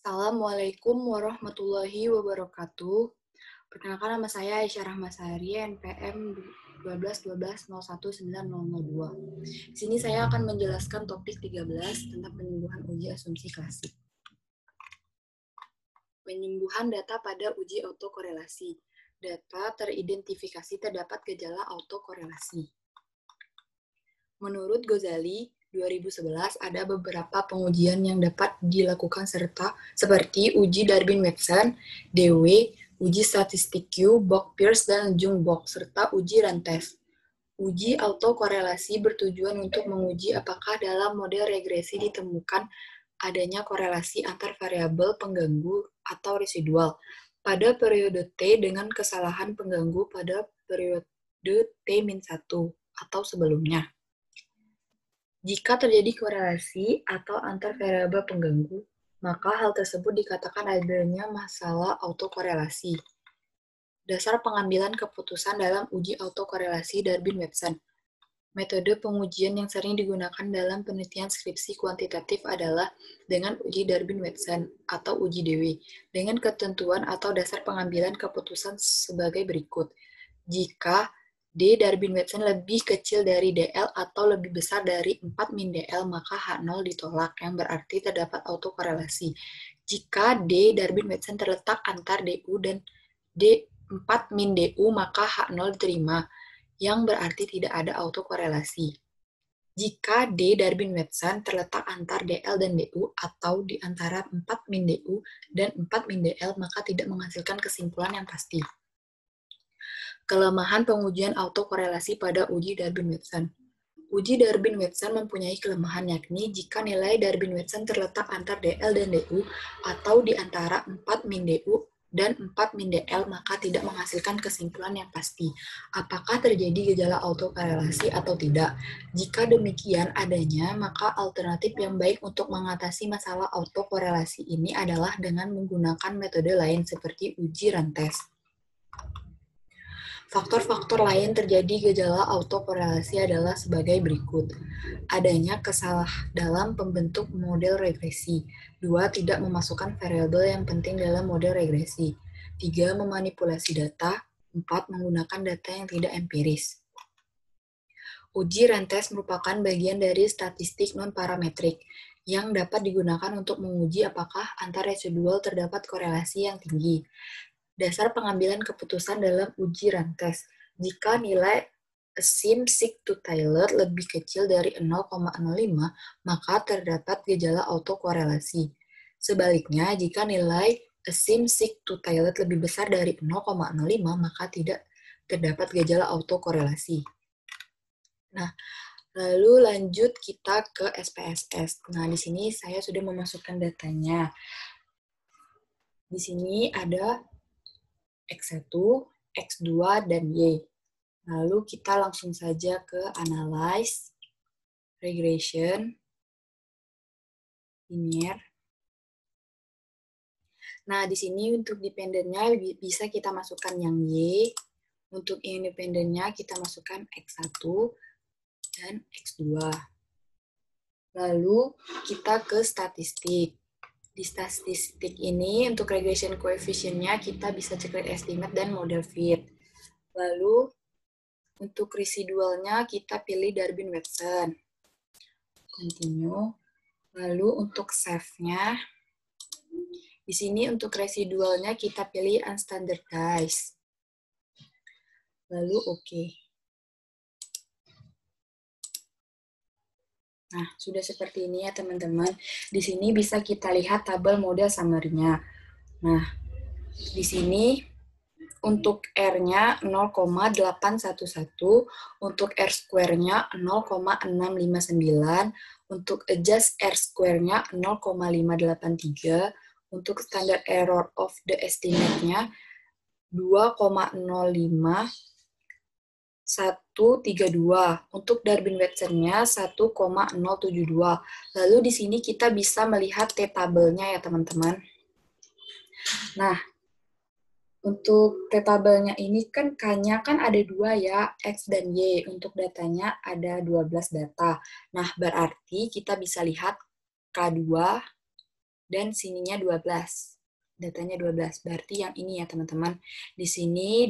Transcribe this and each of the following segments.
Assalamualaikum warahmatullahi wabarakatuh. Perkenalkan nama saya Aisyah Rahmasari, NPM 1212019002. Di sini saya akan menjelaskan topik 13 tentang penyembuhan uji asumsi klasik. Penyembuhan data pada uji autokorelasi. Data teridentifikasi terdapat gejala autokorelasi. Menurut Ghazali, 2011 ada beberapa pengujian yang dapat dilakukan seperti uji Darwin-Watson, DW, uji statistik Q, Bock-Pierce, dan Jung-Bock, serta uji Rantes. Uji autokorelasi bertujuan untuk menguji apakah dalam model regresi ditemukan adanya korelasi antar variabel pengganggu atau residual pada periode T dengan kesalahan pengganggu pada periode T-1 atau sebelumnya. Jika terjadi korelasi atau antar variabel pengganggu, maka hal tersebut dikatakan adanya masalah autokorelasi. Dasar pengambilan keputusan dalam uji autokorelasi Darwin-Watson. Metode pengujian yang sering digunakan dalam penelitian skripsi kuantitatif adalah dengan uji Darwin-Watson atau uji DW, dengan ketentuan atau dasar pengambilan keputusan sebagai berikut. Jika D Darwin-Watson lebih kecil dari DL atau lebih besar dari 4 min DL, maka H0 ditolak, yang berarti terdapat autokorelasi. Jika D Darwin-Watson terletak antar DU dan D4 min DU, maka H0 diterima, yang berarti tidak ada autokorelasi. Jika D Darwin-Watson terletak antar DL dan DU atau di antara 4 min DU dan 4 min DL, maka tidak menghasilkan kesimpulan yang pasti. Kelemahan pengujian autokorelasi pada uji Darwin-Watson. Uji Darwin-Watson mempunyai kelemahan, yakni jika nilai Darwin-Watson terletak antar DL dan DU atau di antara 4 min DU dan 4 min DL, maka tidak menghasilkan kesimpulan yang pasti. Apakah terjadi gejala autokorelasi atau tidak? Jika demikian adanya, maka alternatif yang baik untuk mengatasi masalah autokorelasi ini adalah dengan menggunakan metode lain seperti uji Rantes. Faktor-faktor lain terjadi gejala autokorelasi adalah sebagai berikut. Adanya kesalahan dalam pembentuk model regresi. 2. Tidak memasukkan variabel yang penting dalam model regresi. 3. Memanipulasi data. 4. Menggunakan data yang tidak empiris. Uji Rantes merupakan bagian dari statistik non-parametrik yang dapat digunakan untuk menguji apakah antar residual terdapat korelasi yang tinggi. Dasar pengambilan keputusan dalam uji Rantes. Jika nilai assumed sigma-to-Taylor lebih kecil dari 0,05, maka terdapat gejala autokorelasi. Sebaliknya, jika nilai assumed sigma-to-Taylor lebih besar dari 0,05, maka tidak terdapat gejala autokorelasi. Nah, lalu lanjut kita ke SPSS. Nah, di sini saya sudah memasukkan datanya. Di sini ada X1, X2, dan Y. Lalu kita langsung saja ke analyze, regression, linear. Nah, di sini untuk dependennya bisa kita masukkan yang Y. Untuk independennya kita masukkan X1 dan X2. Lalu kita ke statistik. Di statistik ini, untuk regression coefficient-nya kita bisa check estimate dan model fit. Lalu, untuk residualnya kita pilih Darwin-Watson. Continue. Lalu, untuk save-nya, di sini untuk residualnya kita pilih unstandardized. Lalu, oke. Nah, sudah seperti ini ya teman-teman. Di sini bisa kita lihat tabel model summary-nya. Nah, di sini untuk R-nya 0,811, untuk R square-nya 0,659, untuk adjust R square-nya 0,583, untuk standard error of the estimate-nya 2,05, 132. Untuk Darwin-Watson-nya 1,072. Lalu di sini kita bisa melihat T-tabelnya ya teman-teman. Nah, untuk T-tabelnya ini kan K-nya kan ada 2 ya, X dan Y. Untuk datanya ada 12 data. Nah, berarti kita bisa lihat K2 dan sininya 12. Datanya 12. Berarti yang ini ya, teman-teman. Di sini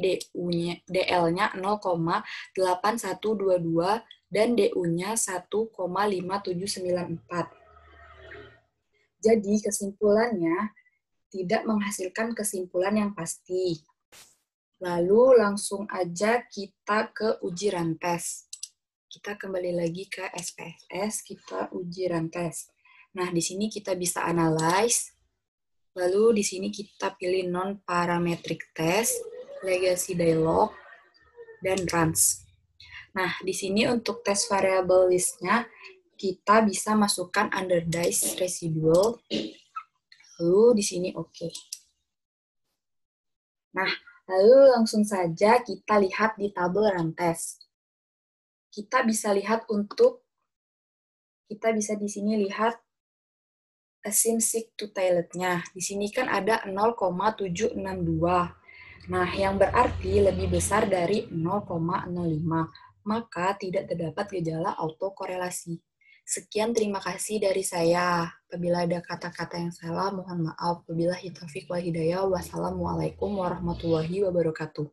DL-nya 0,8122 dan DU-nya 1,5794. Jadi, kesimpulannya tidak menghasilkan kesimpulan yang pasti. Lalu langsung aja kita ke uji rantes. Kita kembali lagi ke SPSS, kita uji rantes. Nah, di sini kita bisa analyze. Lalu di sini kita pilih non-parametric test, legacy dialog, dan runs. Nah, di sini untuk tes variable list-nya, kita bisa masukkan underdice residual. Lalu di sini oke. Nah, lalu langsung saja kita lihat di tabel rantes. Kita bisa di sini lihat assign seek to tiled-nya. Di sini kan ada 0,762. Nah, yang berarti lebih besar dari 0,05. Maka tidak terdapat gejala autokorelasi. Sekian, terima kasih dari saya. Apabila ada kata-kata yang salah, mohon maaf. Wabillahi taufiq wal hidayah. Wassalamualaikum warahmatullahi wabarakatuh.